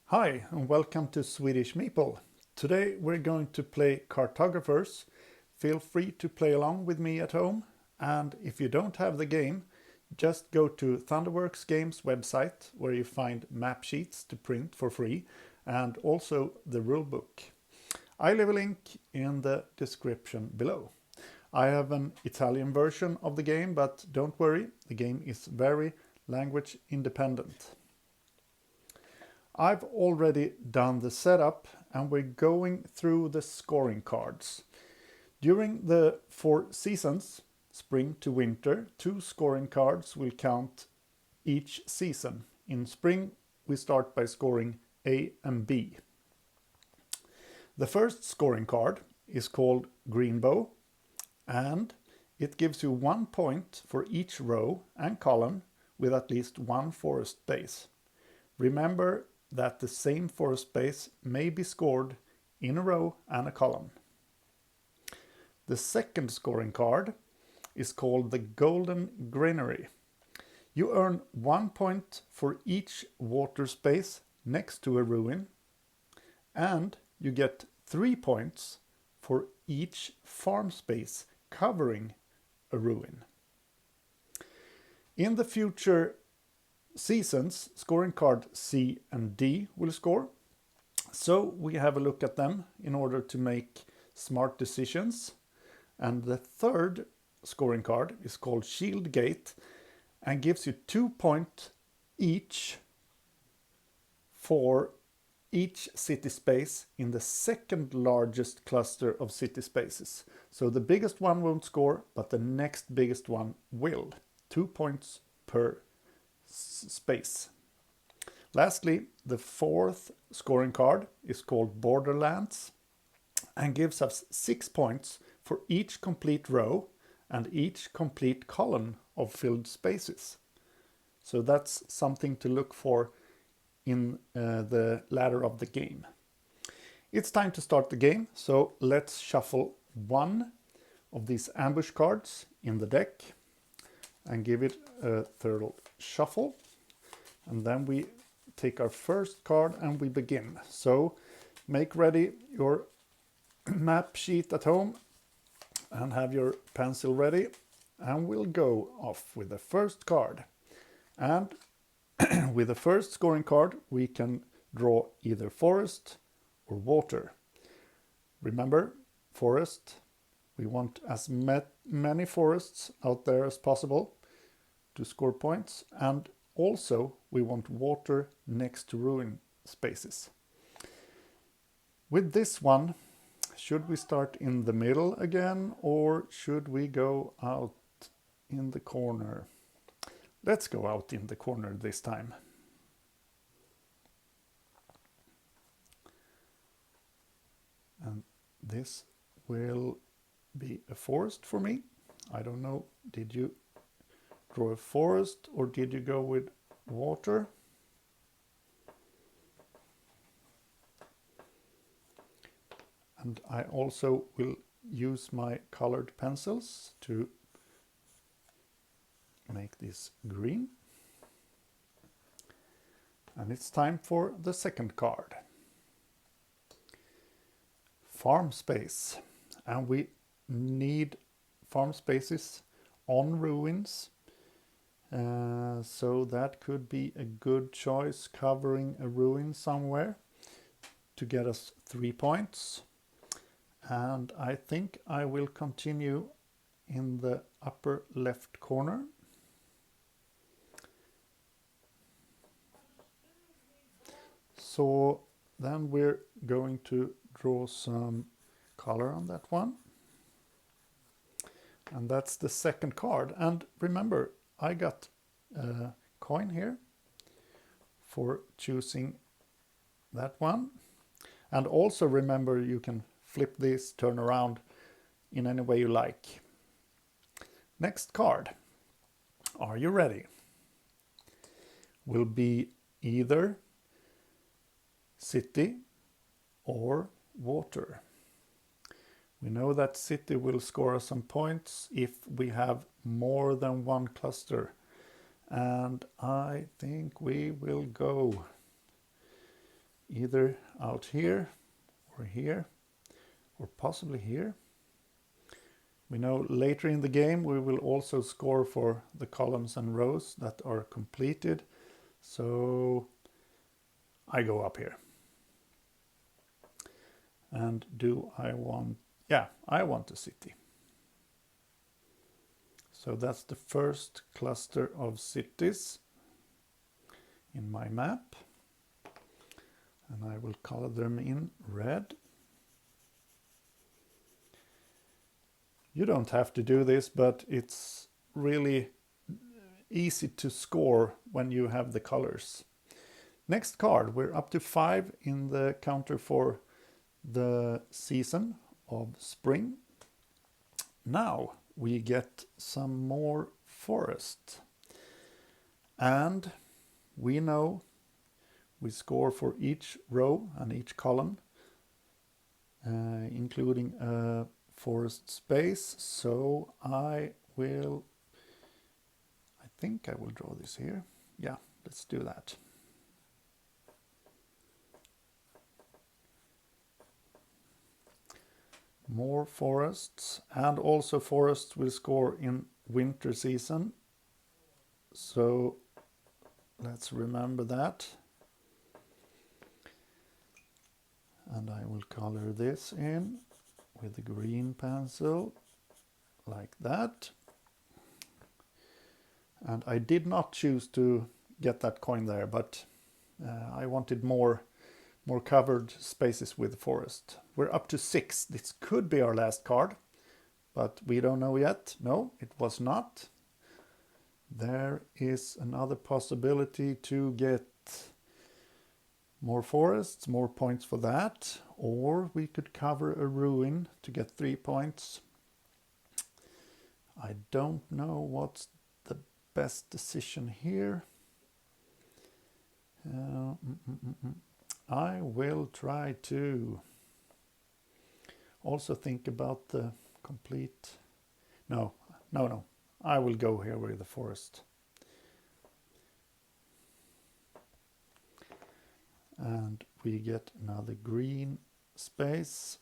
Hi and welcome to Swedish Meeple. Today we're going to play Cartographers. Feel free to play along with me at home, and if you don't have the game, just go to Thunderworks Games website where you find map sheets to print for free and also the rulebook. I leave a link in the description below. I have an Italian version of the game, but don't worry, the game is very language independent. I've already done the setup and we're going through the scoring cards. During the 4 seasons, spring to winter, 2 scoring cards will count each season. In spring, we start by scoring A and B. The first scoring card is called Green Bow, and it gives you 1 point for each row and column with at least 1 forest base. Remember that the same forest base may be scored in a row and a column. The second scoring card is called the Golden Granary. You earn 1 point for each water space next to a ruin, and you get 3 points for each farm space covering a ruin. In the future seasons, scoring card C and D will score. So we have a look at them in order to make smart decisions. And the third scoring card is called Shield Gate and gives you 2 points each for each city space in the second largest cluster of city spaces. So the biggest one won't score, but the next biggest one will. 2 points per space. Lastly, the fourth scoring card is called Borderlands and gives us 6 points for each complete row and each complete column of filled spaces. So that's something to look for in the ladder of the game. It's time to start the game, so let's shuffle one of these ambush cards in the deck and give it a thorough shuffle, and then we take our first card and we begin. So make ready your map sheet at home and have your pencil ready, and we'll go off with the first card. And with the first scoring card we can draw either forest or water. Remember, forest, we want as many forests out there as possible to score points, and also we want water next to ruin spaces. With this one, should we start in the middle again or should we go out in the corner? Let's go out in the corner this time. And this will be a forest for me. I don't know, did you draw a forest or did you go with water? And I also will use my colored pencils to make this green. And it's time for the second card. Farm space. And we need farm spaces on ruins. So that could be a good choice, covering a ruin somewhere to get us 3 points. And I think I will continue in the upper left corner. So then we're going to draw some color on that one. And that's the second card. And remember, I got a coin here for choosing that one. And also remember, you can flip this, turn around in any way you like. Next card. Are you ready? Will be either city or water. We know that city will score us some points if we have more than one cluster. And I think we will go either out here, or possibly here. We know later in the game we will also score for the columns and rows that are completed. So I go up here. And do I want... yeah, I want a city. So that's the first cluster of cities in my map. And I will color them in red. You don't have to do this, but it's really easy to score when you have the colors. Next card, we're up to 5 in the counter for the season of spring. Now we get some more forest. And we know we score for each row and each column, including a forest space. So I think I will draw this here. Yeah, let's do that. More forests, and also forests will score in winter season. So let's remember that. And I will color this in with the green pencil, like that. And I did not choose to get that coin there, but I wanted more covered spaces with forest. We're up to 6. This could be our last card, but we don't know yet. No, it was not. There is another possibility to get more forests, more points for that, or we could cover a ruin to get 3 points. I don't know what's the best decision here. I will try to also think about the complete... No. I will go here with the forest. And we get another green space.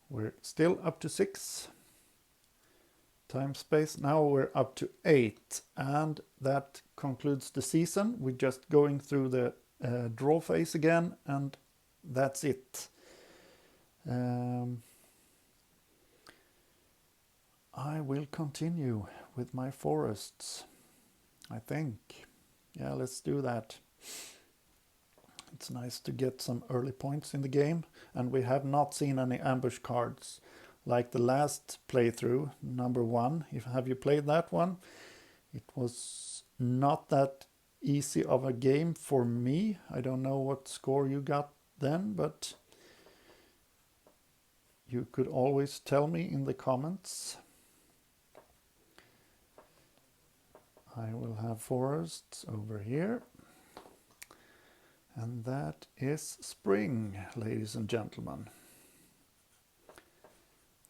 We're still up to 6. Time space. Now we're up to 8, and that concludes the season. We're just going through the draw phase again, and that's it. I will continue with my forests, I think. Yeah, let's do that. It's nice to get some early points in the game, and we have not seen any ambush cards like the last playthrough, number 1. Have you played that one? It was not that easy of a game for me. I don't know what score you got then, but you could always tell me in the comments. I will have forests over here. And that is spring, ladies and gentlemen.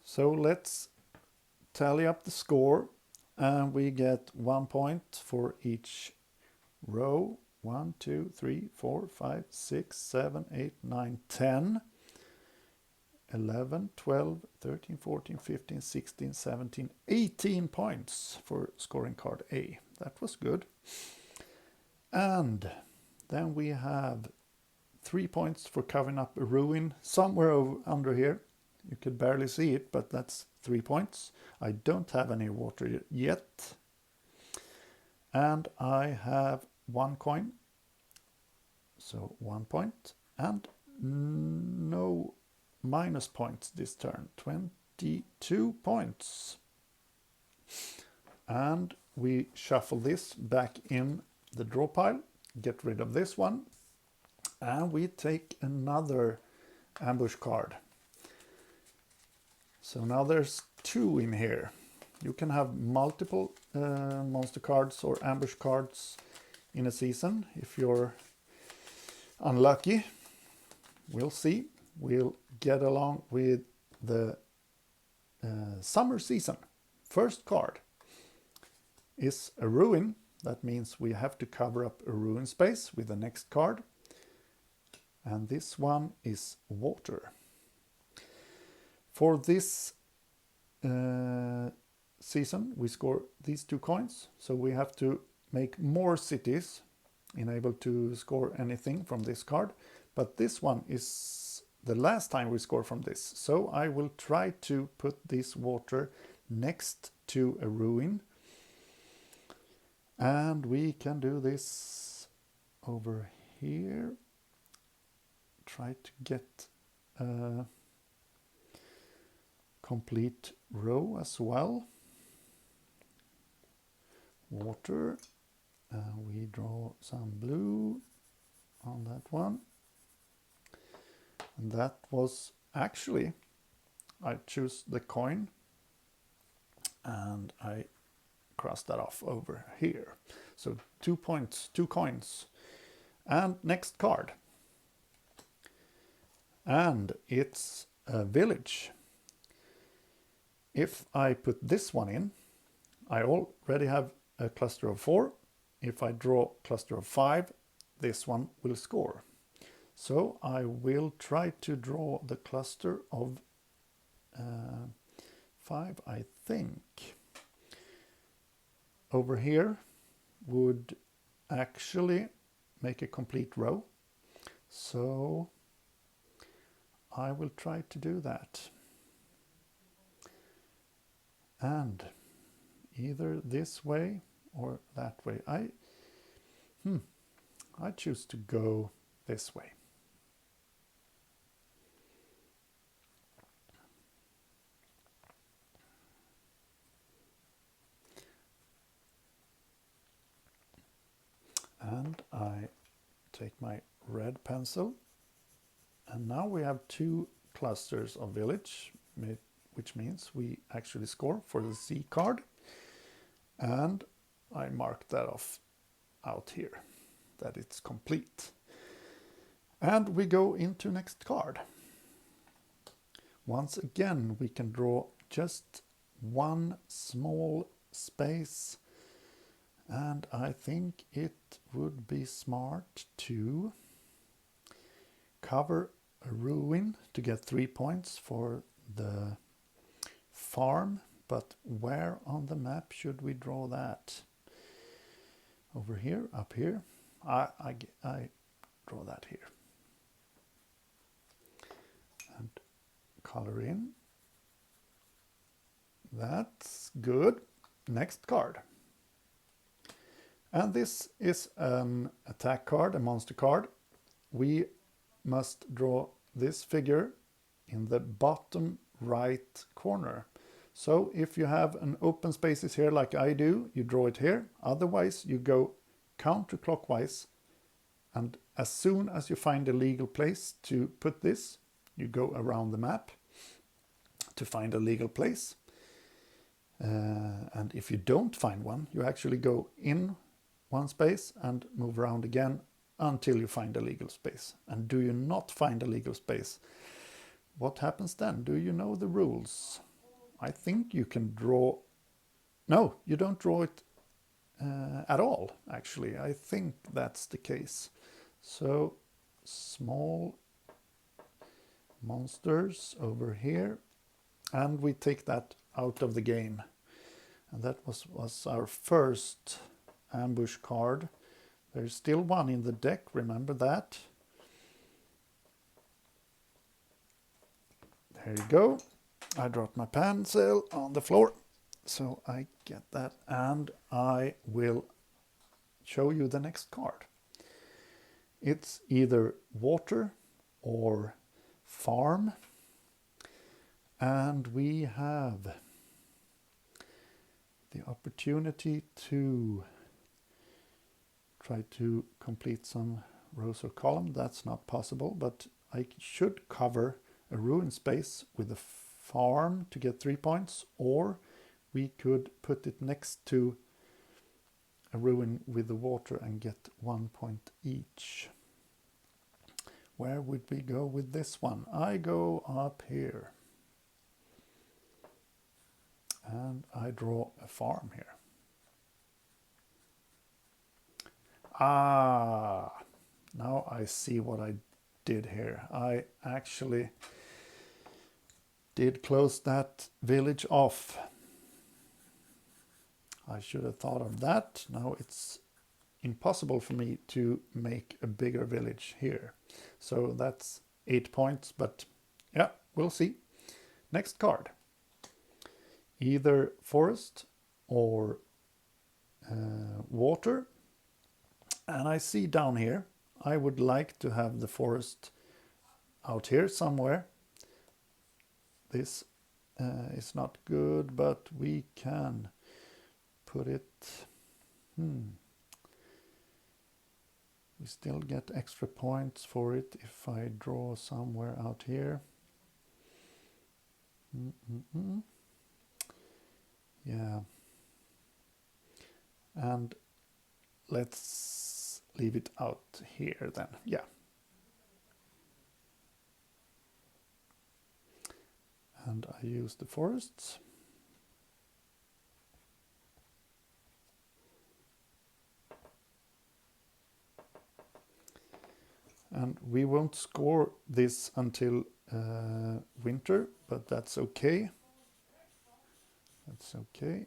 So let's tally up the score, and we get 1 point for each row. 1, 2, 3, 4, 5, 6, 7, 8, 9, 10, 11, 12, 13, 14, 15, 16, 17, 18 points for scoring card A. That was good. And then we have 3 points for covering up a ruin somewhere under here. You could barely see it, but that's 3 points. I don't have any water yet. And I have 1 coin. So 1 point. And no minus points this turn. 22 points. And we shuffle this back in the draw pile. Get rid of this one. And we take another ambush card. So now there's 2 in here. You can have multiple monster cards or ambush cards in a season if you're unlucky. We'll see. We'll get along with the summer season. First card is a ruin. That means we have to cover up a ruin space with the next card. And this one is water. For this season, we score these 2 coins. So we have to make more cities in able to score anything from this card. But this one is the last time we score from this. So I will try to put this water next to a ruin. And we can do this over here. Try to get a complete row as well. Water. We draw some blue on that one. And that was actually, I choose the coin and I cross that off over here. So 2 points, 2 coins. And next card. And it's a village. If I put this one in, I already have a cluster of 4. If I draw cluster of 5, this one will score. So I will try to draw the cluster of 5, I think. Over here would actually make a complete row. So I will try to do that. And either this way or that way. I choose to go this way. And I take my red pencil. And now we have 2 clusters of village, which means we actually score for the C card. And I mark that off out here, that it's complete. And we go into next card. Once again, we can draw just 1 small space. And I think it would be smart to cover a ruin to get 3 points for the farm. But where on the map should we draw that? Over here, up here? I draw that here. And color in. That's good. Next card. And this is an attack card, a monster card. We must draw this figure in the bottom right corner. So if you have an open spaces here like I do, you draw it here. Otherwise you go counterclockwise, and as soon as you find a legal place to put this, you go around the map to find a legal place. And if you don't find one, you actually go in 1 space and move around again until you find a legal space. And do you not find a legal space, what happens then? Do you know the rules? I think you can draw... No, you don't draw it at all, actually. I think that's the case. So, small monsters over here. And we take that out of the game. And that was our first ambush card. There's still 1 in the deck, remember that. There you go. I dropped my pencil on the floor, so I get that, and I will show you the next card. It's either water or farm, and we have the opportunity to try to complete some rows or column. That's not possible, but I should cover a ruin space with a farm to get 3 points, or we could put it next to a ruin with the water and get 1 point each. Where would we go with this one? I go up here and I draw a farm here. Ah, now I see what I did here. I actually did close that village off. I should have thought of that. Now it's impossible for me to make a bigger village here. So that's 8 points, but yeah, we'll see. Next card. Either forest or water. And I see down here, I would like to have the forest out here somewhere. This is not good, but we can put it... We still get extra points for it if I draw somewhere out here. Yeah. And let's leave it out here then. Yeah. And I use the forests. And we won't score this until winter, but that's okay. That's okay.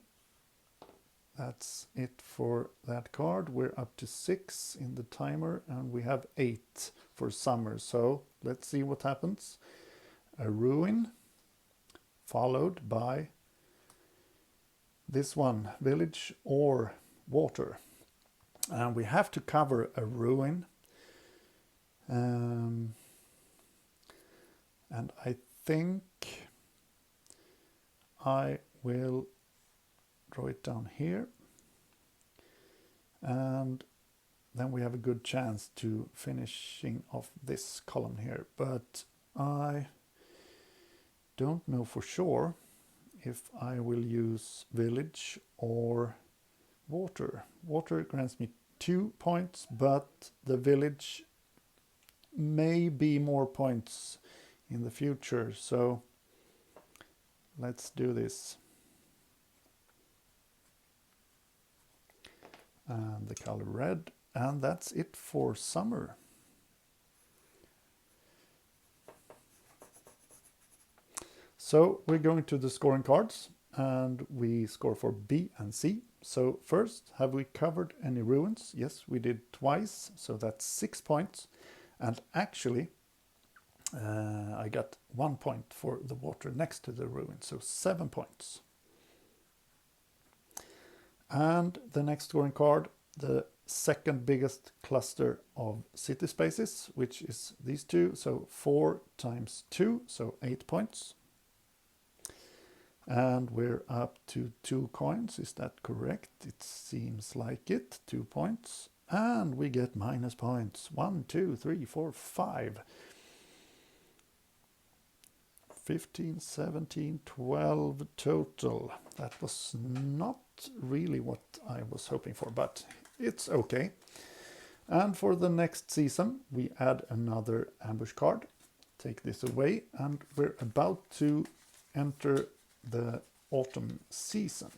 That's it for that card. We're up to 6 in the timer and we have 8 for summer. So let's see what happens. A ruin followed by this one, village or water. And we have to cover a ruin. And I think I will draw it down here. And then we have a good chance to finishing off this column here. But I don't know for sure if I will use village or water. Water grants me 2 points, but the village may be more points in the future, so let's do this. And the color red, and that's it for summer. So we're going to the scoring cards and we score for B and C. So first, have we covered any ruins? Yes, we did twice, so that's 6 points. And actually, I got 1 point for the water next to the ruin, so 7 points. And the next scoring card, the second biggest cluster of city spaces, which is these two, so 4 times 2, so 8 points. And we're up to 2 coins, is that correct? It seems like it, 2 points. And we get minus points. 1, 2, 3, 4, 5. 15, 17, 12 total. That was not really what I was hoping for, but it's okay. And for the next season, we add another ambush card. Take this away, and we're about to enter the autumn season.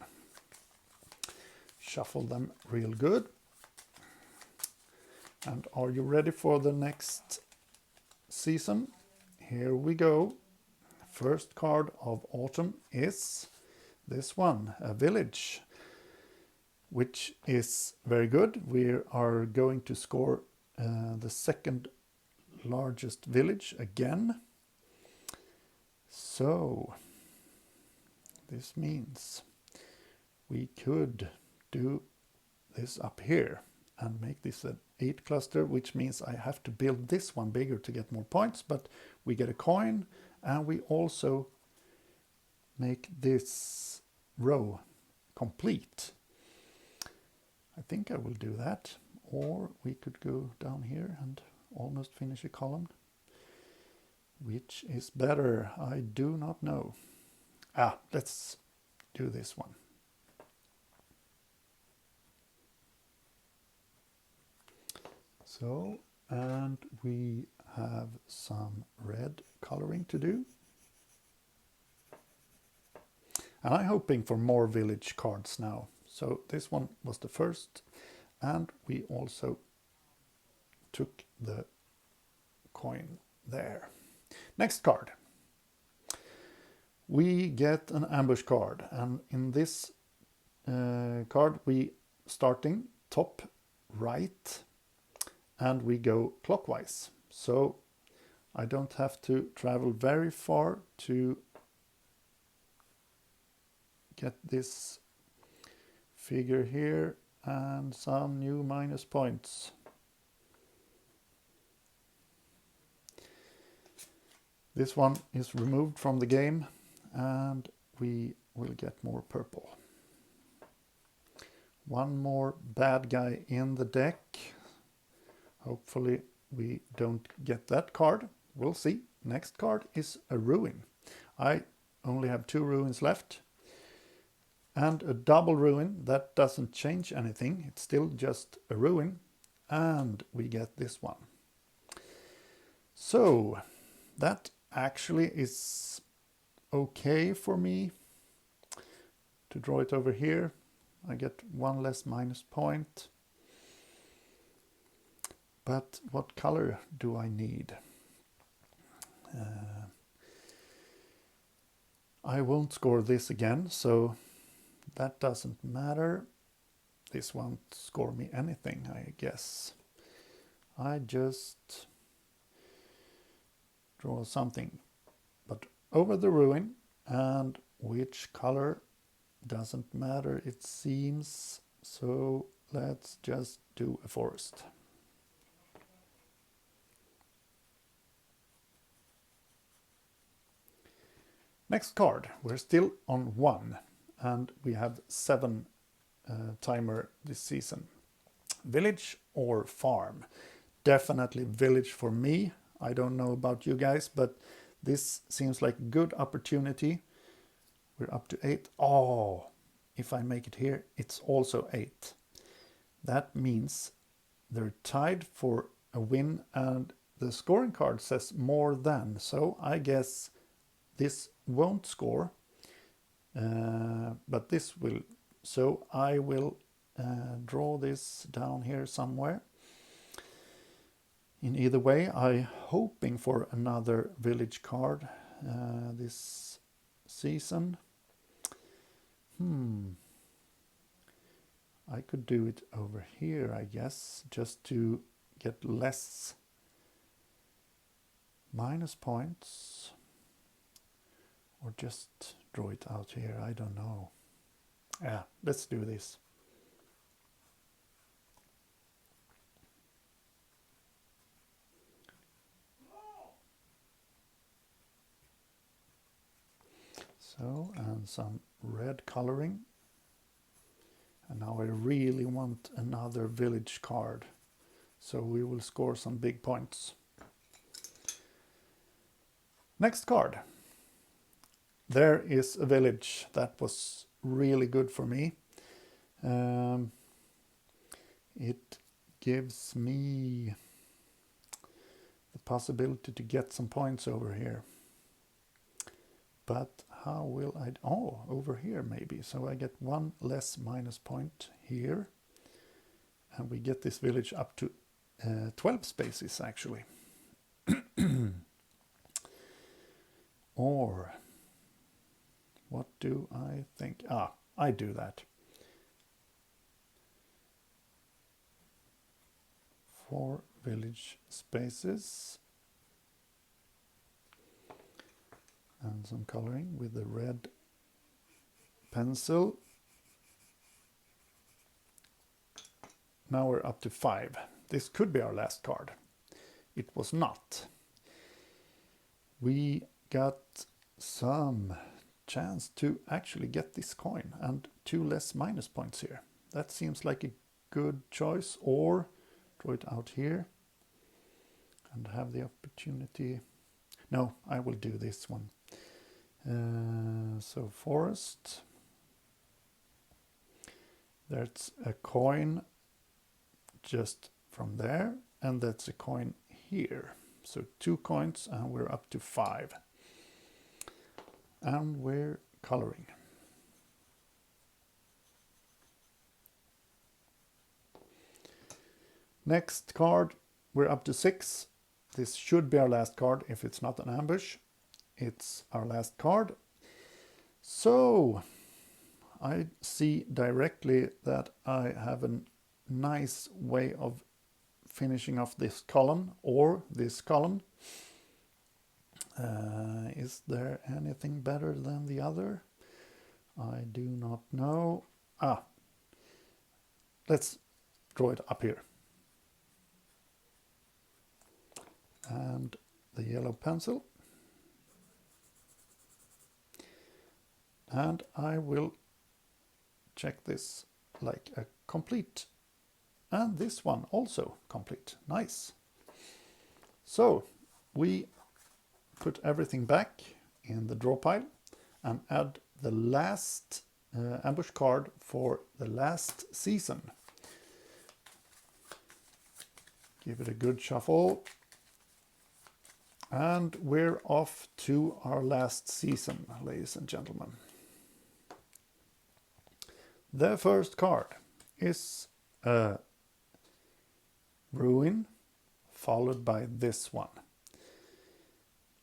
Shuffle them real good. And are you ready for the next season? Here we go. First card of autumn is this one, a village, which is very good. We are going to score the second largest village again. So this means we could do this up here and make this an 8 cluster, which means I have to build this one bigger to get more points, but we get a coin and we also make this row complete. I think I will do that, or we could go down here and almost finish a column. Which is better? I do not know. Let's do this one. So, and we have some red coloring to do. And I'm hoping for more village cards now. So this one was the first. And we also took the coin there. Next card. We get an ambush card, and in this card we starting top right and we go clockwise. So I don't have to travel very far to get this figure here and some new minus points. This one is removed from the game and we will get more purple. One more bad guy in the deck. Hopefully we don't get that card. We'll see. Next card is a ruin. I only have 2 ruins left. And a double ruin, that doesn't change anything. It's still just a ruin. And we get this one. So that actually is okay for me to draw it over here. I get 1 less minus point. But what color do I need? I won't score this again, so that doesn't matter. This won't score me anything, I guess. I just draw something, but over the ruin, and which color doesn't matter, it seems. So let's just do a forest. Next card, we're still on 1 and we have 7 timer this season. Village or farm? Definitely village for me. I don't know about you guys, but this seems like a good opportunity. We're up to 8. Oh, if I make it here, it's also 8. That means they're tied for a win and the scoring card says more than. So I guess this won't score, but this will. So I will draw this down here somewhere. In either way, I'm hoping for another village card this season. I could do it over here, I guess, just to get less minus points. Or just draw it out here, I don't know. Yeah, let's do this. So, and some red coloring. And now I really want another village card. So we will score some big points. Next card. There is a village. That was really good for me. It gives me the possibility to get some points over here. But how will I... Oh, over here maybe. So I get 1 less minus point here. And we get this village up to 12 spaces actually. Or... what do I think? I do that. 4 village spaces. And some coloring with the red pencil. Now we're up to 5. This could be our last card. It was not. We got some chance to actually get this coin and 2 less minus points here. That seems like a good choice, or draw it out here and have the opportunity. No, I will do this one. So forest. That's a coin just from there, and that's a coin here. So 2 coins and we're up to 5. And we're coloring. Next card, we're up to 6. This should be our last card if it's not an ambush. It's our last card. So I see directly that I have a nice way of finishing off this column or this column. Is there anything better than the other? I do not know. Let's draw it up here. And the yellow pencil. And I will check this like a complete. And this one also complete. Nice. So we put everything back in the draw pile and add the last ambush card for the last season. Give it a good shuffle. And we're off to our last season, ladies and gentlemen. The first card is a ruin, followed by this one.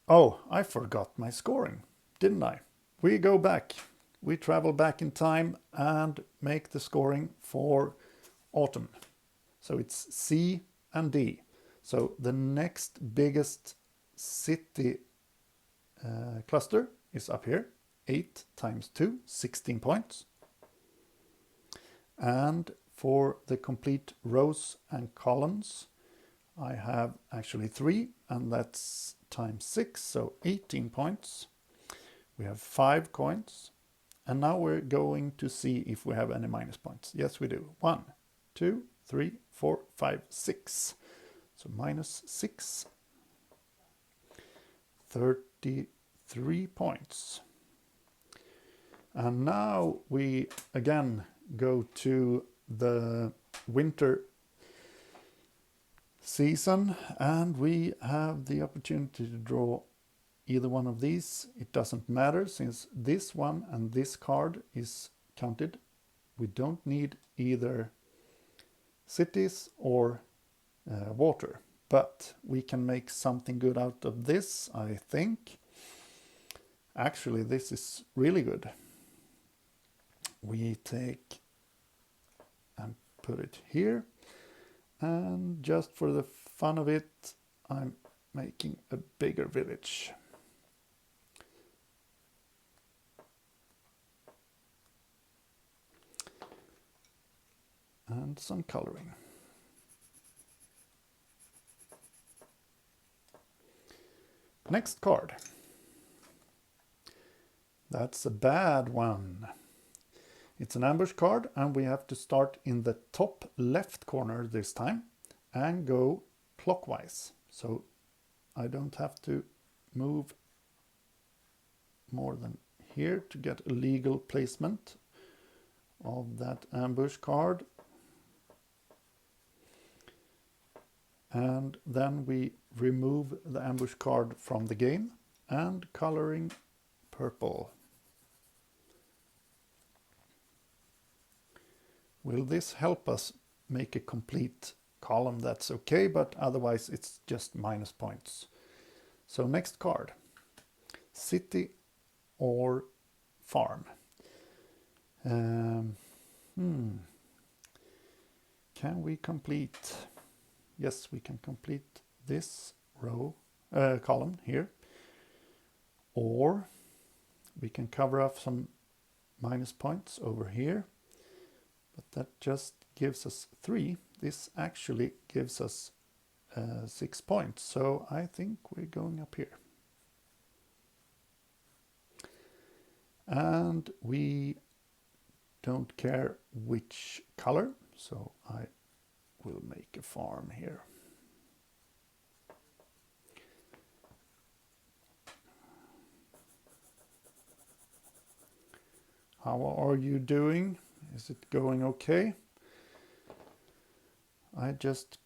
Oh, I forgot my scoring, didn't I? We go back. We travel back in time and make the scoring for autumn. So it's C and D. So the next biggest city cluster is up here. 8 times 2, 16 points. And for the complete rows and columns, I have actually 3, and that's times 6, so 18 points. We have 5 coins. And now we're going to see if we have any minus points. Yes, we do. 1, 2, 3, 4, 5, 6. So minus 6. 33 points. And now we again go to the winter season, and we have the opportunity to draw either one of these. It doesn't matter since this one and this card is counted. We don't need either cities or water, but we can make something good out of this, I think. Actually, this is really good. We take and put it here, and just for the fun of it, I'm making a bigger village. And some coloring. Next card. That's a bad one. It's an ambush card, and we have to start in the top left corner this time and go clockwise. So I don't have to move more than here to get a legal placement of that ambush card. And then we remove the ambush card from the game and coloring purple. Will this help us make a complete column? That's okay, but otherwise it's just minus points. So next card, city or farm. Can we complete? Yes, we can complete this row, column here. Or we can cover up some minus points over here. But that just gives us 3. This actually gives us 6 points. So I think we're going up here. And we don't care which color, so I will make a farm here. How are you doing? Is it going okay? I just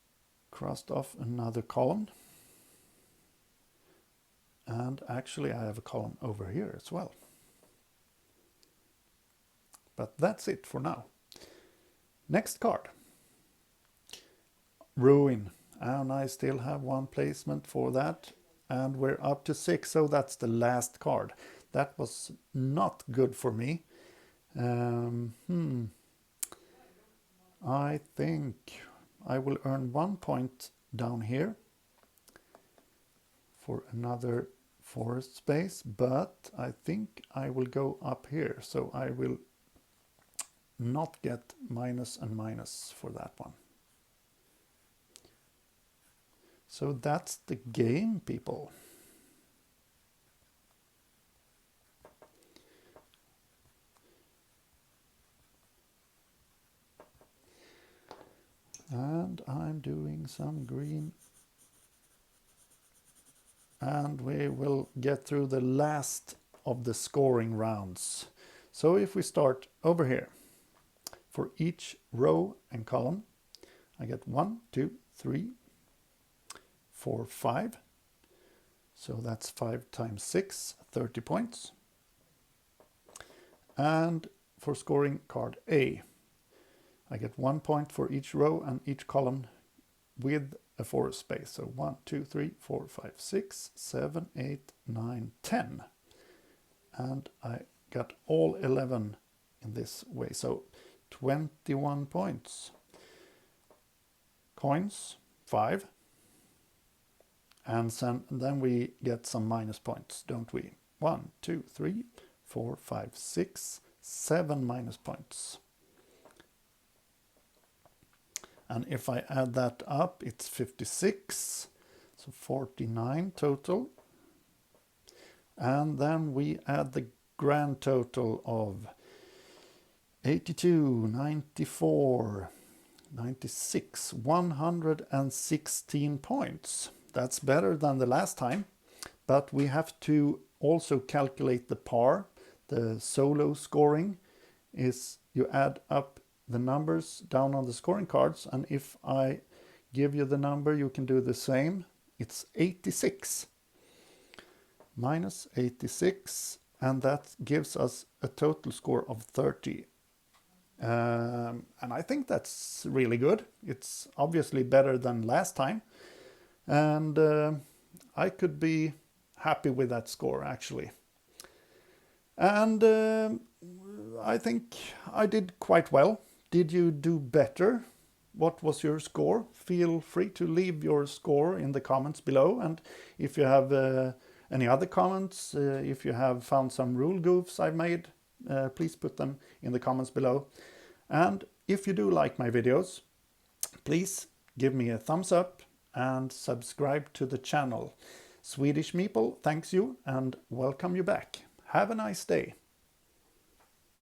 crossed off another column. And actually I have a column over here as well. But that's it for now. Next card. Ruin. And I still have one placement for that. And we're up to 6, so that's the last card. That was not good for me. I think I will earn 1 point down here for another forest space, but I think I will go up here, so I will not get minus and minus for that one. So that's the game, people. And I'm doing some green. And we will get through the last of the scoring rounds. So if we start over here, for each row and column, I get 1, 2, 3, 4, 5. So that's 5 times 6, 30 points. And for scoring card A, I get 1 point for each row and each column with a forest space. So 1, 2, 3, 4, 5, 6, 7, 8, 9, 10. And I got all 11 in this way. So 21 points. Coins, 5. And then we get some minus points, don't we? 1, 2, 3, 4, 5, 6, 7 minus points. And if I add that up, it's 56, so 49 total. And then we add the grand total of 82, 94, 96, 116 points. That's better than the last time, but we have to also calculate the par. The solo scoring is you add up the numbers down on the scoring cards, and if I give you the number, you can do the same. It's 86 minus 86, and that gives us a total score of 30. And I think that's really good. It's obviously better than last time, and I could be happy with that score, actually. And I think I did quite well. Did you do better? What was your score? Feel free to leave your score in the comments below. And if you have any other comments, if you have found some rule goofs I've made, please put them in the comments below. And if you do like my videos, please give me a thumbs up and subscribe to the channel. Swedish Meeple thanks you and welcome you back. Have a nice day.